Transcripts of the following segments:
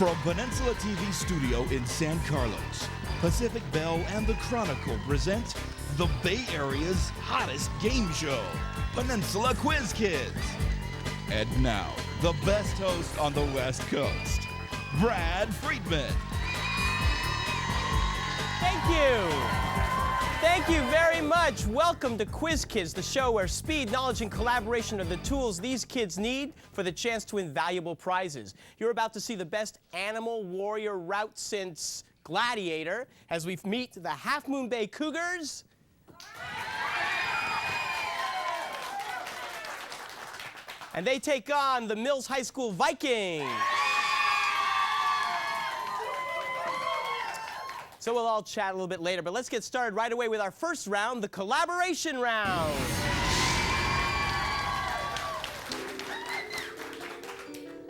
From Peninsula TV Studio in San Carlos, Pacific Bell and The Chronicle present the Bay Area's hottest game show, Peninsula Quiz Kids. And now, the best host on the West Coast, Brad Friedman. Thank you. Thank you very much. Welcome to Quiz Kids, the show where speed, knowledge, and collaboration are the tools these kids need for the chance to win valuable prizes. You're about to see the best animal warrior route since Gladiator as we meet the Half Moon Bay Cougars. And they take on the Mills High School Vikings. So we'll all chat a little bit later, but let's get started right away with our first round, the collaboration round.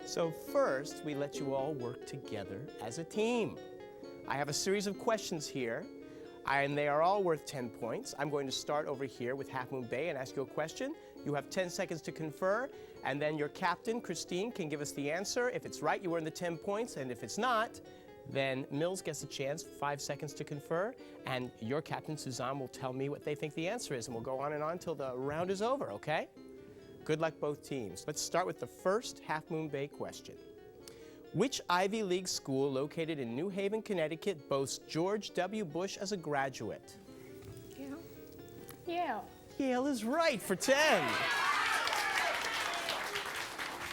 So first, we let you all work together as a team. I have a series of questions here, and they are all worth 10 points. I'm going to start over here with Half Moon Bay and ask you a question. You have 10 seconds to confer, and then your captain, Christine, can give us the answer. If it's right, you earn the 10 points, and if it's not, then Mills gets a chance, 5 seconds to confer, and your captain, Suzanne, will tell me what they think the answer is, and we'll go on and on until the round is over, okay? Good luck, both teams. Let's start with the first Half Moon Bay question. Which Ivy League school located in New Haven, Connecticut boasts George W. Bush as a graduate? Yale. Yale is right for 10.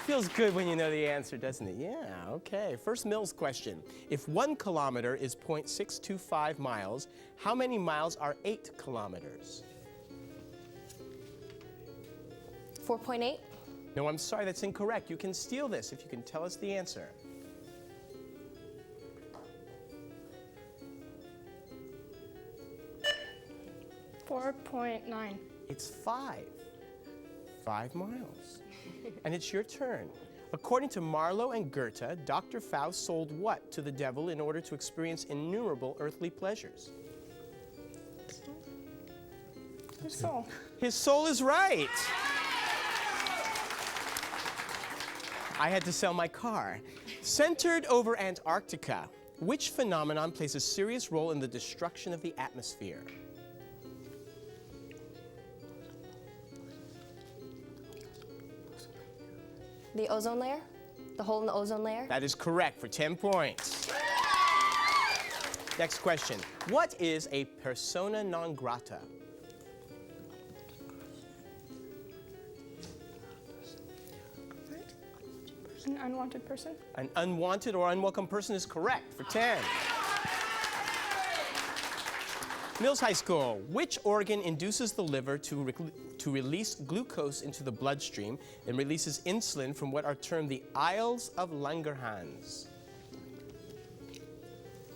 Feels good when you know the answer, doesn't it? Yeah, okay. First Mills question. If 1 kilometer is 0.625 miles, how many miles are 8 kilometers? 4.8. No, I'm sorry, that's incorrect. You can steal this if you can tell us the answer. $4.9. It's 5. 5 miles. And it's your turn. According to Marlowe and Goethe, Dr. Faust sold what to the devil in order to experience innumerable earthly pleasures? His soul. His soul is right. I had to sell my car. Centered over Antarctica, which phenomenon plays a serious role in the destruction of the atmosphere? The ozone layer? The hole in the ozone layer? That is correct for 10 points. Next question. What is a persona non grata? An unwanted person? An unwanted or unwelcome person is correct for 10. Mills High School. Which organ induces the liver to release glucose into the bloodstream and releases insulin from what are termed the Isles of Langerhans?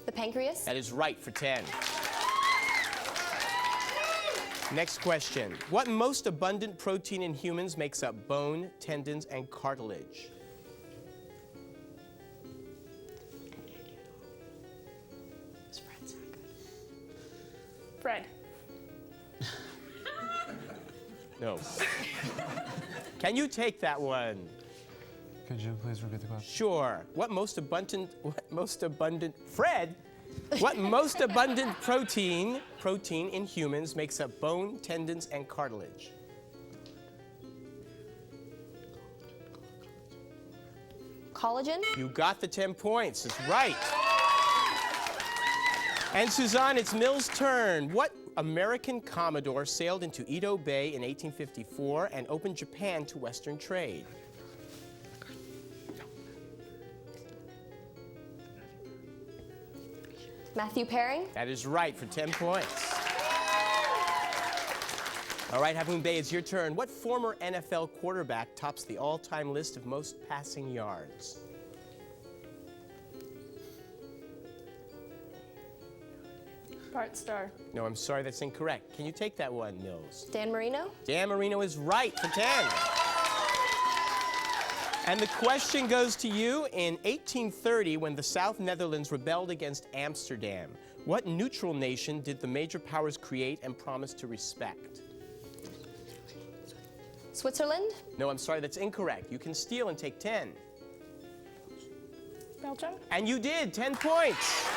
The pancreas? That is right for 10. Next question. What most abundant protein in humans makes up bone, tendons, and cartilage? Bread. No. Can you take that one? Could you please repeat the question? Sure. What most abundant Fred? What most abundant protein in humans makes up bone, tendons, and cartilage? Collagen? You got the 10 points. It's right. And Suzanne, it's Mills' turn. What American commodore sailed into Edo Bay in 1854 and opened Japan to Western trade? Matthew Perry? That is right for 10 points. All right, Half Moon Bay, it's your turn. What former NFL quarterback tops the all-time list of most passing yards? Bart Starr. No, I'm sorry, that's incorrect. Can you take that one, Mills? Dan Marino? Dan Marino is right for 10. And the question goes to you. In 1830, when the South Netherlands rebelled against Amsterdam, what neutral nation did the major powers create and promise to respect? Switzerland? No, I'm sorry, that's incorrect. You can steal and take 10. Belgium. And you did, 10 points.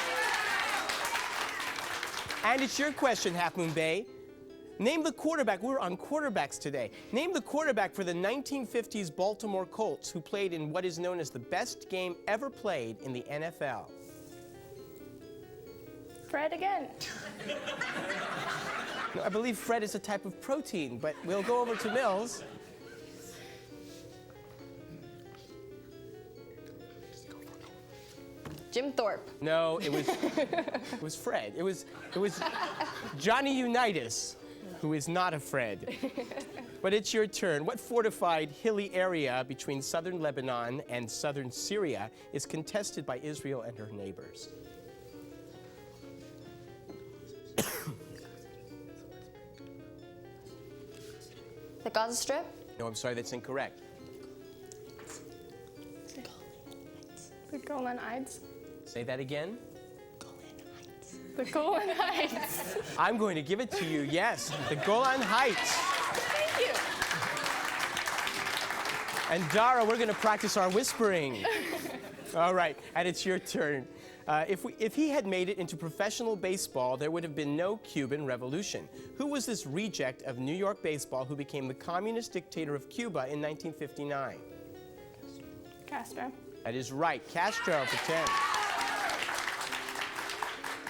And it's your question, Half Moon Bay. Name the quarterback, we're on quarterbacks today. Name the quarterback for the 1950s Baltimore Colts who played in what is known as the best game ever played in the NFL. Fred again. No, I believe Fred is a type of protein, but we'll go over to Mills. Jim Thorpe. No, it was Fred. It was Johnny Unitas, who is not a Fred. But it's your turn. What fortified hilly area between southern Lebanon and southern Syria is contested by Israel and her neighbors? The Gaza Strip. No, I'm sorry, that's incorrect. The Golan Heights. Say that again. The Golan Heights. I'm going to give it to you, yes, the Golan Heights. Thank you. And Dara, we're going to practice our whispering. All right, and it's your turn. If he had made it into professional baseball, there would have been no Cuban Revolution. Who was this reject of New York baseball who became the communist dictator of Cuba in 1959? Castro. That is right, Castro for 10.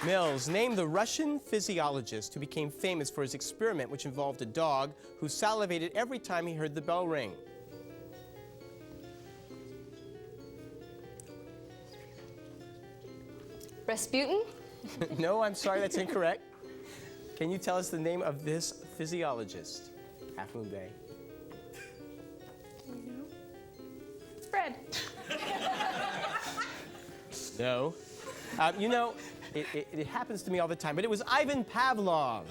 Mills, name the Russian physiologist who became famous for his experiment which involved a dog who salivated every time he heard the bell ring. Rasputin. No, I'm sorry, that's incorrect. Can you tell us the name of this physiologist? Half Moon Bay. Fred. No. You know, it happens to me all the time, but it was Ivan Pavlov.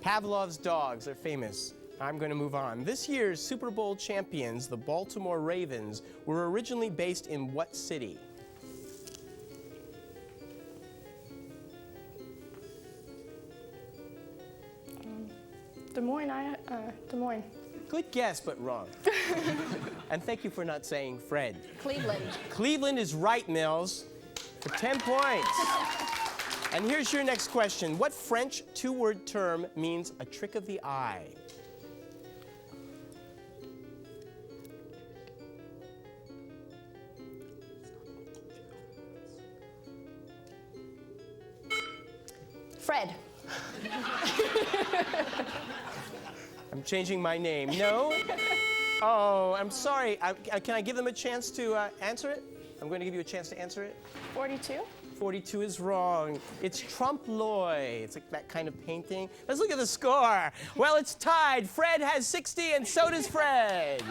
Pavlov's dogs are famous. I'm going to move on. This year's Super Bowl champions, the Baltimore Ravens, were originally based in what city? Des Moines. Des Moines. Good guess, but wrong. And thank you for not saying Fred. Cleveland. Cleveland is right, Mills, for 10 points. And here's your next question. What French two-word term means a trick of the eye? Fred. I'm changing my name. No? Oh, I'm sorry. Can I give them a chance to answer it? I'm going to give you a chance to answer it. 42. 42 is wrong. It's trompe-l'oeil. It's like that kind of painting. Let's look at the score. Well, it's tied. Fred has 60, and so does Fred.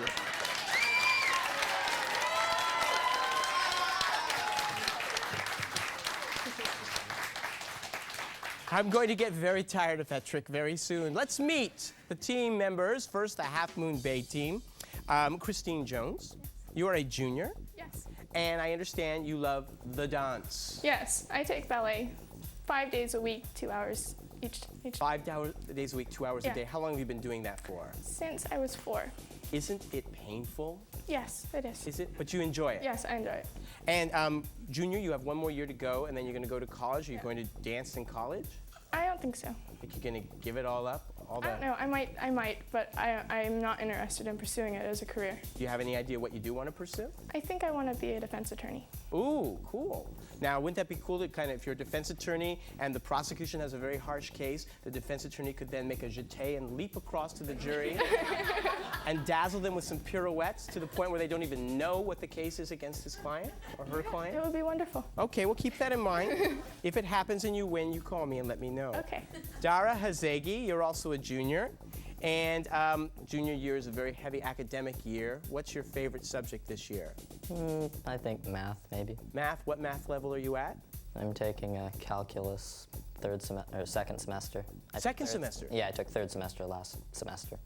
I'm going to get very tired of that trick very soon. Let's meet the team members. First, the Half Moon Bay team. Christine Jones, you are a junior. Yes. And I understand you love the dance. Yes, I take ballet 5 days a week, 2 hours each. 5 days a week, 2 hours Yeah. a day. How long have you been doing that for? Since I was 4. Isn't it painful? Yes, it is. Is it? But you enjoy it. Yes, I enjoy it. And junior, you have 1 more year to go, and then you're going to go to college. Are you going to dance in college? I don't think so. Think you're going to give it all up? All I don't know. I might, but I'm not interested in pursuing it as a career. Do you have any idea what you do want to pursue? I think I want to be a defense attorney. Ooh, cool. Now, wouldn't that be cool to kind of, if you're a defense attorney and the prosecution has a very harsh case, the defense attorney could then make a jeté and leap across to the jury and dazzle them with some pirouettes to the point where they don't even know what the case is against his client or her client? It would be wonderful. Okay, well, keep that in mind. If it happens and you win, you call me and let me know. Okay. Dara Hazegi, you're also a junior. And junior year is a very heavy academic year. What's your favorite subject this year? I think math, maybe. Math? What math level are you at? I'm taking calculus second semester. Second semester? Yeah, I took third semester last semester.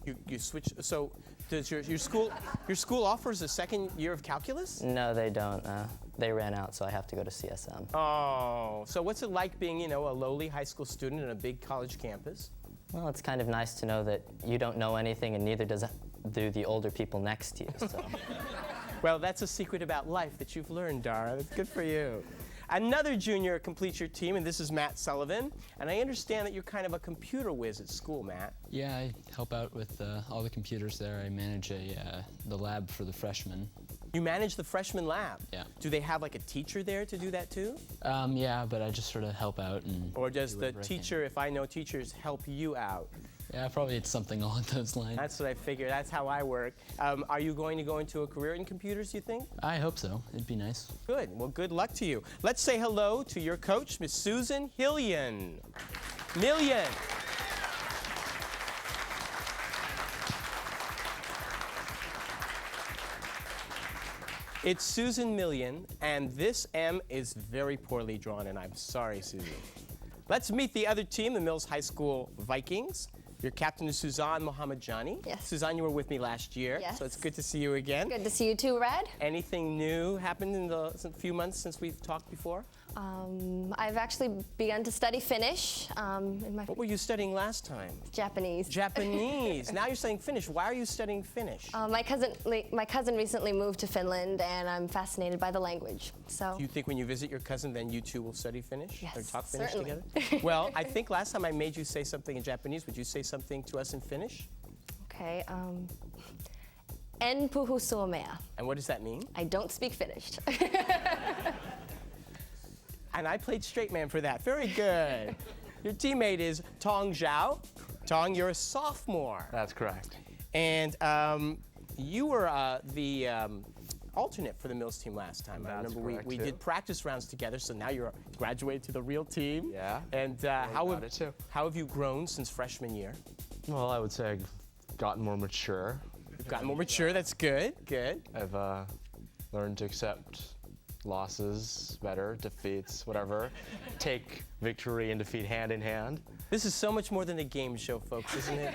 You switch. So, does your school offers a second year of calculus? No, they don't. They ran out, so I have to go to CSM. Oh, so what's it like being, a lowly high school student in a big college campus? Well, it's kind of nice to know that you don't know anything, and neither do the older people next to you. So. Well, that's a secret about life that you've learned, Dara. That's good for you. Another junior completes your team, and this is Matt Sullivan. And I understand that you're kind of a computer whiz at school, Matt. Yeah, I help out with all the computers there. I manage the lab for the freshmen. You manage the freshman lab? Yeah. Do they have like a teacher there to do that too? Yeah, but I just sort of help out and. Or does the whatever I can. teacher, if I know teachers, help you out? Yeah, probably it's something along those lines. That's what I figured. That's how I work. Are you going to go into a career in computers, you think? I hope so. It'd be nice. Good. Well, good luck to you. Let's say hello to your coach, Miss Susan Hillian. Million. It's Susan Million, and this M is very poorly drawn, and I'm sorry, Susan. Let's meet the other team, the Mills High School Vikings. Your captain is Suzanne Mohamedjani. Yes. Suzanne, you were with me last year, Yes. so it's good to see you again. Good to see you too, Red. Anything new happened in the few months since we've talked before? I've actually begun to study Finnish in my What were you studying last time? Japanese. Japanese. Now you're studying Finnish. Why are you studying Finnish? My cousin recently moved to Finland, and I'm fascinated by the language. So. Do you think when you visit your cousin, then you two will study Finnish? Yes, or talk Finnish certainly. together? Well, I think last time I made you say something in Japanese. Would you say something to us in Finnish? Okay. En puhu suomea. And what does that mean? I don't speak Finnish. And I played straight man for that. Very good. Your teammate is Tong Zhao. Tong, you're a sophomore. That's correct. And you were the alternate for the Mills team last time. I That's remember correct, we too. did practice rounds together, so now you're graduated to the real team. Yeah. And about it, too. how have you grown since freshman year? Well, I would say I've gotten more mature. You've gotten more mature. That's good. Good. I've learned to accept losses better, defeats, whatever. Take victory and defeat hand in hand. This is so much more than a game show, folks, isn't it?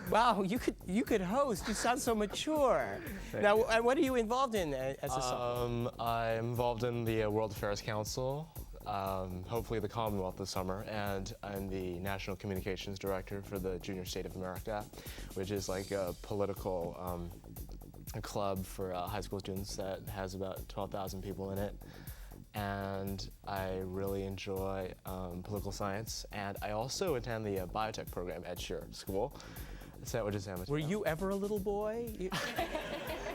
Wow, you could host. You sound so mature. Now, what are you involved in as a sophomore? I'm involved in the World Affairs Council, hopefully the Commonwealth this summer, and I'm the National Communications Director for the Junior State of America, which is like a political a club for high school students that has about 12,000 people in it. And I really enjoy political science, and I also attend the biotech program at your school. Sandwiches. Were you ever a little boy?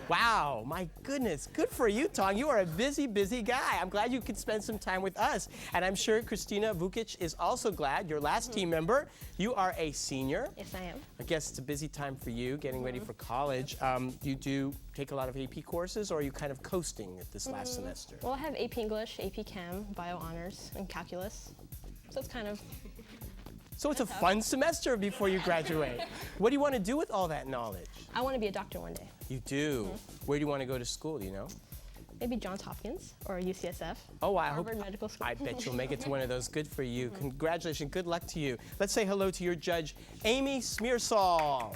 Wow, my goodness. Good for you, Tong. You are a busy, busy guy. I'm glad you could spend some time with us. And I'm sure Christina Vukic is also glad, your last team member. You are a senior. Yes, I am. I guess it's a busy time for you, getting ready for college. You do take a lot of AP courses, or are you kind of coasting at this last semester? Well, I have AP English, AP Chem, Bio Honors, and Calculus. So it's kind of... So it's a fun semester before you graduate. What do you want to do with all that knowledge? I want to be a doctor one day. You do? Where do you want to go to school, do you know? Maybe Johns Hopkins or UCSF. Oh, I hope. Harvard Medical School. I bet you'll make it to one of those. Good for you. Congratulations. Good luck to you. Let's say hello to your judge, Amy Smearsall.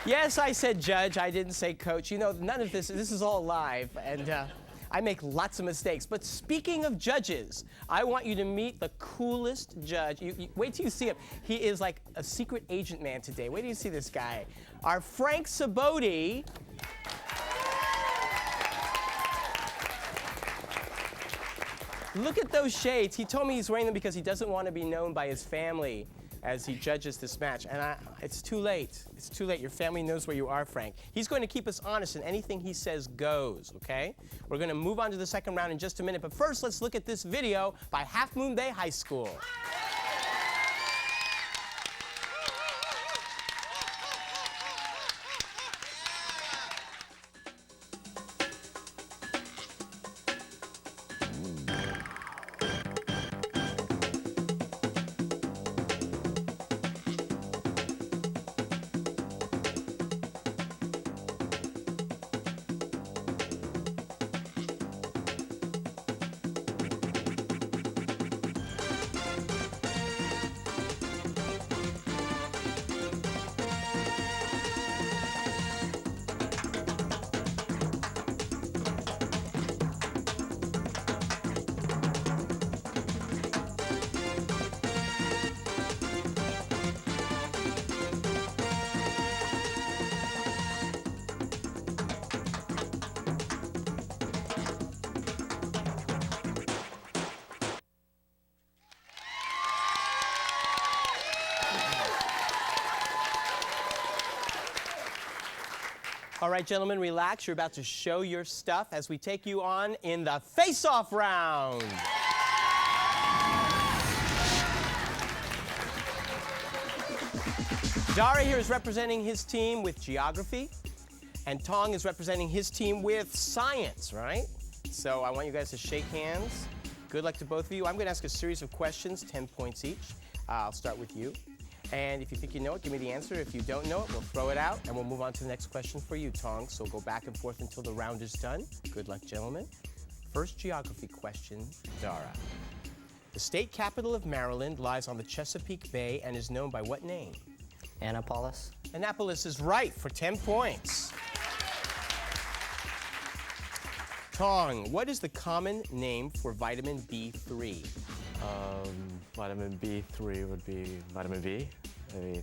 Yes, I said judge. I didn't say coach. You know, none of this is all live, and I make lots of mistakes. But speaking of judges, I want you to meet the coolest judge. Wait till you see him. He is like a secret agent man today. Wait till you see this guy. Our Frank Saboti. Look at those shades. He told me he's wearing them because he doesn't want to be known by his family as he judges this match. And it's too late. It's too late. Your family knows where you are, Frank. He's going to keep us honest, and anything he says goes, okay? We're going to move on to the second round in just a minute. But first, let's look at this video by Half Moon Bay High School. All right, gentlemen, relax. You're about to show your stuff as we take you on in the face-off round. Dara here is representing his team with geography, and Tong is representing his team with science, right? So I want you guys to shake hands. Good luck to both of you. I'm going to ask a series of questions, 10 points each. I'll start with you. And if you think you know it, give me the answer. If you don't know it, we'll throw it out, and we'll move on to the next question for you, Tong. So go back and forth until the round is done. Good luck, gentlemen. First geography question, Dara. The state capital of Maryland lies on the Chesapeake Bay and is known by what name? Annapolis. Annapolis is right for 10 points. Tong, what is the common name for vitamin B3? Vitamin B3 would be vitamin B. I mean,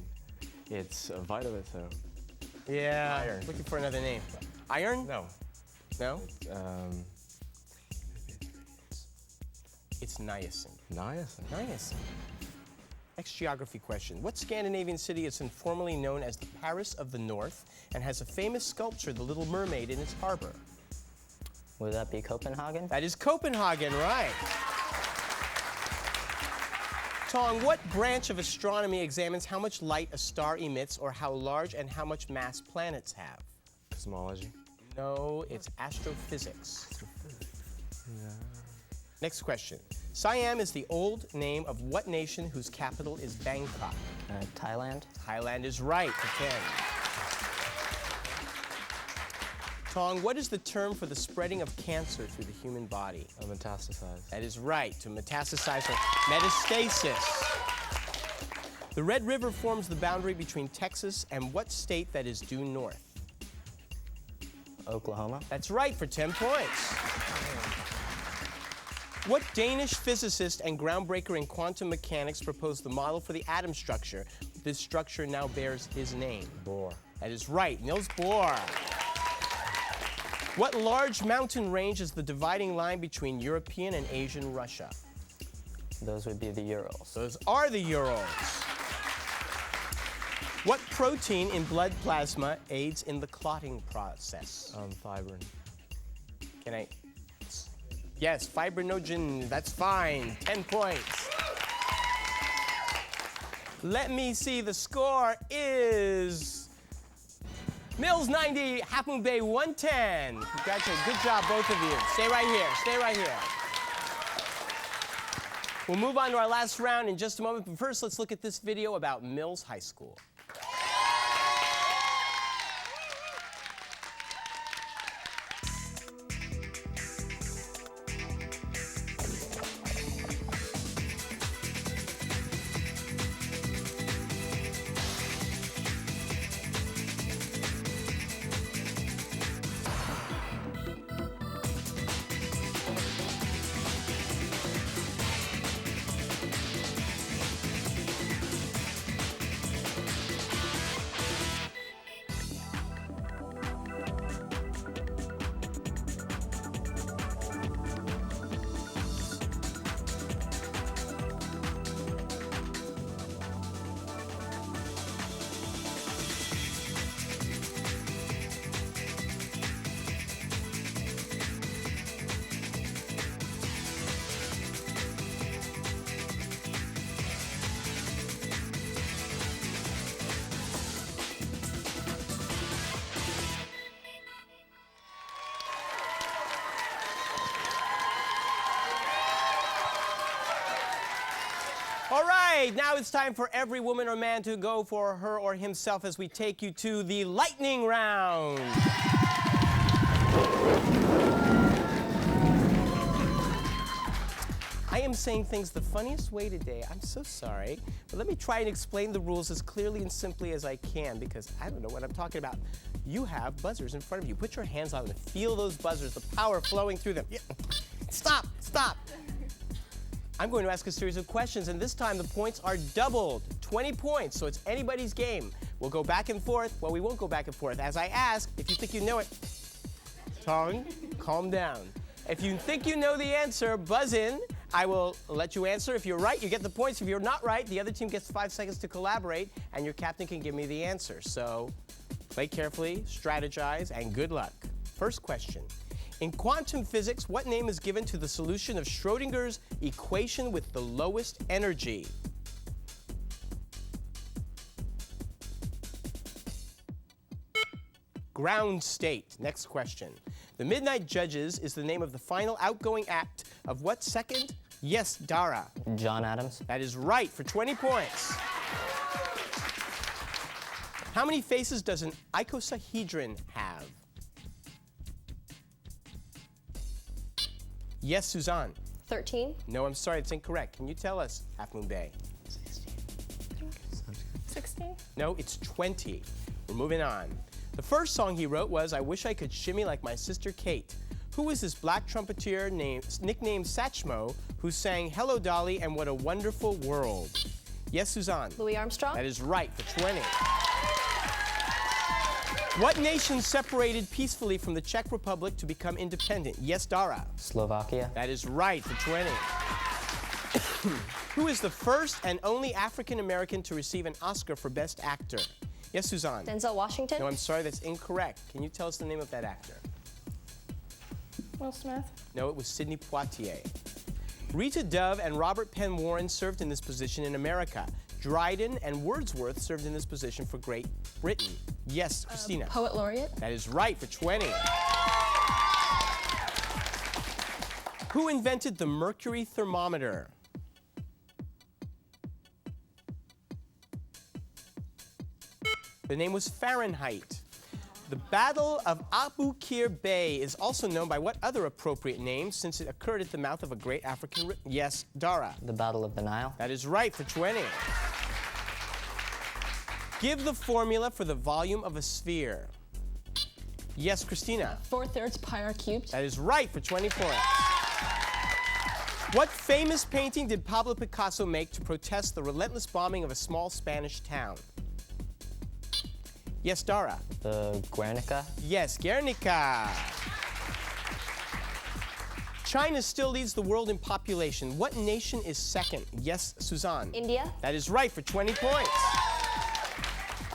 it's a vitamin, so. Yeah. Iron. Looking for another name. Iron? No. No? It's niacin. Niacin. Niacin. Next geography question. What Scandinavian city is informally known as the Paris of the North and has a famous sculpture, the Little Mermaid, in its harbor? Would that be Copenhagen? That is Copenhagen, right. Tong, what branch of astronomy examines how much light a star emits or how large and how much mass planets have? Cosmology. No, it's astrophysics. Next question. Siam is the old name of what nation whose capital is Bangkok? Thailand. Thailand is right for 10. Tong, what is the term for the spreading of cancer through the human body? Metastasize. That is right, to metastasize or metastasis. The Red River forms the boundary between Texas and what state that is due north? Oklahoma. That's right for 10 points. What Danish physicist and groundbreaker in quantum mechanics proposed the model for the atom structure? This structure now bears his name. Bohr. That is right, Niels Bohr. What large mountain range is the dividing line between European and Asian Russia? Those would be the Urals. Those are the Urals. What protein in blood plasma aids in the clotting process? Fibrin. Can I? Yes, fibrinogen, that's fine. 10 points. Let me see, the score is Mills 90, Half Moon Bay 110. Congratulations, good job, both of you. Stay right here, stay right here. We'll move on to our last round in just a moment, but first let's look at this video about Mills High School. All right, now it's time for every woman or man to go for her or himself as we take you to the lightning round. I am saying things the funniest way today. I'm so sorry. But let me try and explain the rules as clearly and simply as I can because I don't know what I'm talking about. You have buzzers in front of you. Put your hands on them and feel those buzzers, the power flowing through them. Yeah. Stop, stop. I'm going to ask a series of questions, and this time the points are doubled. 20 points, so it's anybody's game. We'll go back and forth. Well, we won't go back and forth. As I ask, if you think you know it, Tong, calm down. If you think you know the answer, buzz in. I will let you answer. If you're right, you get the points. If you're not right, the other team gets 5 seconds to collaborate, and your captain can give me the answer. So, Play carefully, strategize, and good luck. First question. In quantum physics, what name is given to the solution of Schrödinger's equation with the lowest energy? Ground state. Next question. The Midnight Judges is the name of the final outgoing act of what second? Yes, Dara. John Adams. That is right for 20 points. How many faces does an icosahedron have? Yes, Suzanne. 13. No, I'm sorry, it's incorrect. Can you tell us, Half Moon Bay? 16. No, it's 20. We're moving on. The first song he wrote was I Wish I Could Shimmy Like My Sister Kate. Who was this black trumpeter nicknamed Satchmo who sang Hello Dolly and What a Wonderful World? Yes, Suzanne. Louis Armstrong. That is right for 20. What nation separated peacefully from the Czech Republic to become independent? Yes, Dara. Slovakia. That is right for 20. Who is the first and only African American to receive an Oscar for Best Actor? Yes, Suzanne. Denzel Washington. No, I'm sorry, that's incorrect. Can you tell us the name of that actor? Will Smith. No, it was Sidney Poitier. Rita Dove and Robert Penn Warren served in this position in America. Dryden and Wordsworth served in this position for Great Britain. Yes, Christina. Poet laureate. That is right for 20. Who invented the mercury thermometer? The name was Fahrenheit. The Battle of Abu Qir Bay is also known by what other appropriate name since it occurred at the mouth of a great African river? Yes, Dara. The Battle of the Nile. That is right for 20. Give the formula for the volume of a sphere. Yes, Christina. 4/3 pi r cubed. That is right for 20 points. What famous painting did Pablo Picasso make to protest the relentless bombing of a small Spanish town? Yes, Dara. The Guernica. Yes, Guernica. China still leads the world in population. What nation is second? Yes, Suzanne. India. That is right for 20 points.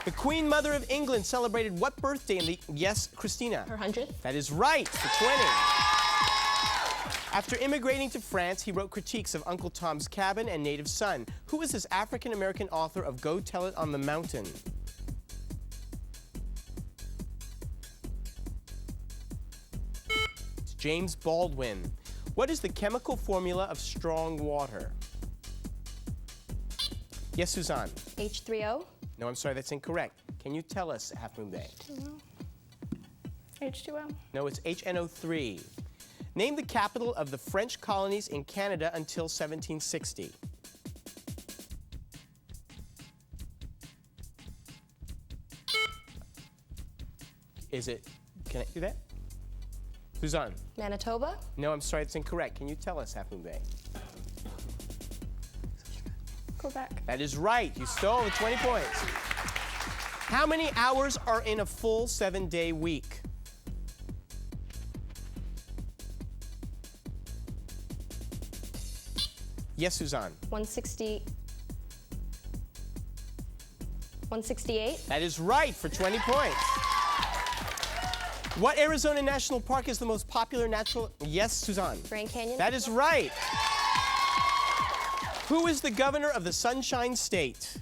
The Queen Mother of England celebrated what birthday in the... Yes, Christina. Her 100th. That is right for 20. After immigrating to France, he wrote critiques of Uncle Tom's Cabin and Native Son. Who is this African-American author of Go Tell It on the Mountain? It's James Baldwin. What is the chemical formula of strong water? Yes, Suzanne. H3O. No, I'm sorry, that's incorrect. Can you tell us, Half Moon Bay? H2O. No, it's HNO3. Name the capital of the French colonies in Canada until 1760. Is it, can I do that? Suzanne? Manitoba. No, I'm sorry, it's incorrect. Can you tell us, Half Moon Bay? Quebec. That is right. You stole the 20 points. How many hours are in a full 7-day week? Yes, Suzanne. 168. That is right for 20 points. What Arizona National Park is the most popular natural... Yes, Suzanne. Grand Canyon. That is right. Who is the governor of the Sunshine State?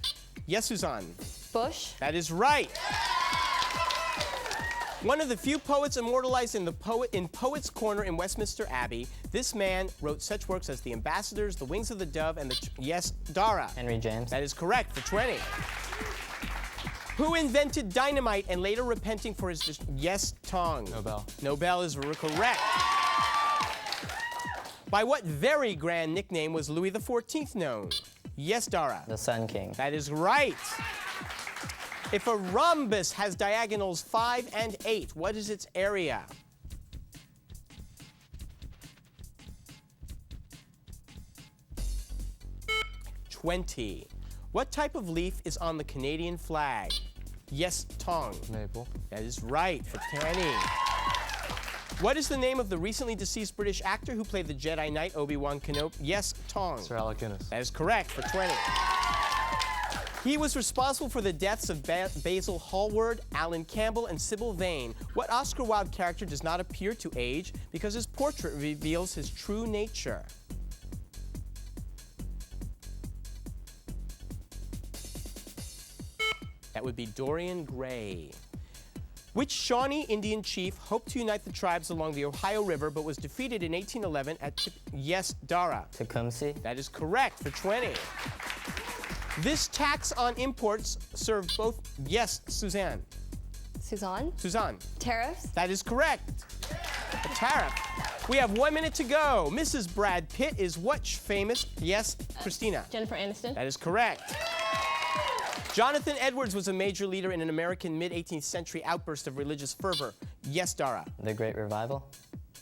Yes, Suzanne. Bush. That is right. One of the few poets immortalized in Poets' Corner in Westminster Abbey, this man wrote such works as The Ambassadors, The Wings of the Dove, and the... Yes, Dara. Henry James. That is correct for 20. Who invented dynamite and later repenting for his... Yes, Tong. Nobel. Nobel is correct. By what very grand nickname was Louis XIV known? Yes, Dara. The Sun King. That is right. If a rhombus has diagonals 5 and 8, what is its area? $20. What type of leaf is on the Canadian flag? Yes, Tong. Maple. That is right for 20. What is the name of the recently deceased British actor who played the Jedi Knight Obi-Wan Kenobi? Yes, Tong. Sir Alec Guinness. That is correct for 20. He was responsible for the deaths of Basil Hallward, Alan Campbell, and Sybil Vane. What Oscar Wilde character does not appear to age because his portrait reveals his true nature? That would be Dorian Gray. Which Shawnee Indian chief hoped to unite the tribes along the Ohio River but was defeated in 1811 at Yes, Dara? Tecumseh. That is correct for 20. This tax on imports served both, yes, Suzanne. Suzanne? Suzanne. Tariffs? That is correct. A tariff. We have 1 minute to go. Mrs. Brad Pitt is what famous? Yes, Christina. Jennifer Aniston. That is correct. Jonathan Edwards was a major leader in an American mid-18th century outburst of religious fervor. Yes, Dara. The Great Revival.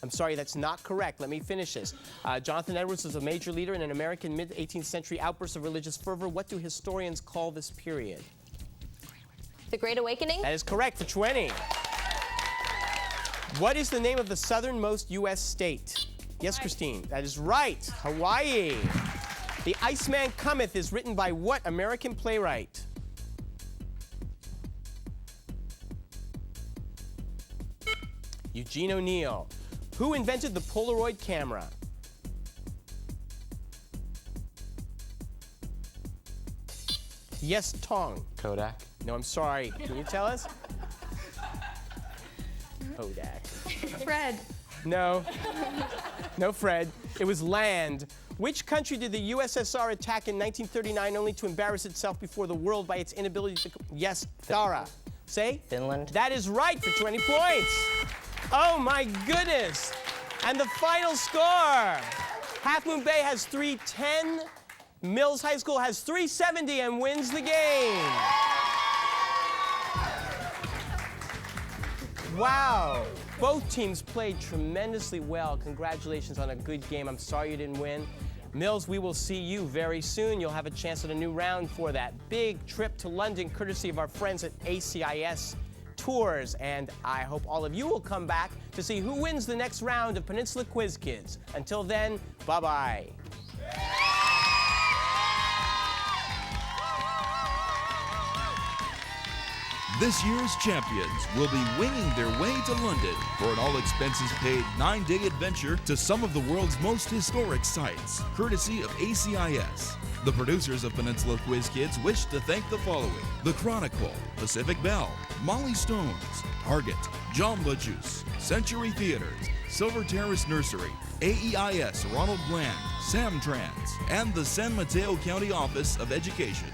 I'm sorry, that's not correct. Let me finish this. Jonathan Edwards was a major leader in an American mid-18th century outburst of religious fervor. What do historians call this period? The Great Awakening? That is correct for 20. What is the name of the southernmost U.S. state? Yes, Christine. That is right. Hawaii. The Iceman Cometh is written by what American playwright? Eugene O'Neill. Who invented the Polaroid camera? Yes, Tong. Kodak. No, I'm sorry. Can you tell us? Kodak. Fred. No. No, Fred. It was Land. Which country did the USSR attack in 1939 only to embarrass itself before the world by its inability to... Yes, Dara. Say? Finland. That is right for 20 points. Oh, my goodness. And the final score. Half Moon Bay has 310. Mills High School has 370 and wins the game. Wow. Both teams played tremendously well. Congratulations on a good game. I'm sorry you didn't win. Mills, we will see you very soon. You'll have a chance at a new round for that big trip to London, courtesy of our friends at ACIS Tours. And I hope all of you will come back to see who wins the next round of Peninsula Quiz Kids. Until then, bye-bye. This year's champions will be winging their way to London for an all-expenses-paid 9-day adventure to some of the world's most historic sites, courtesy of ACIS. The producers of Peninsula Quiz Kids wish to thank the following: The Chronicle, Pacific Bell, Molly Stones, Target, Jamba Juice, Century Theaters, Silver Terrace Nursery, AEIS Ronald Bland, Samtrans, and the San Mateo County Office of Education.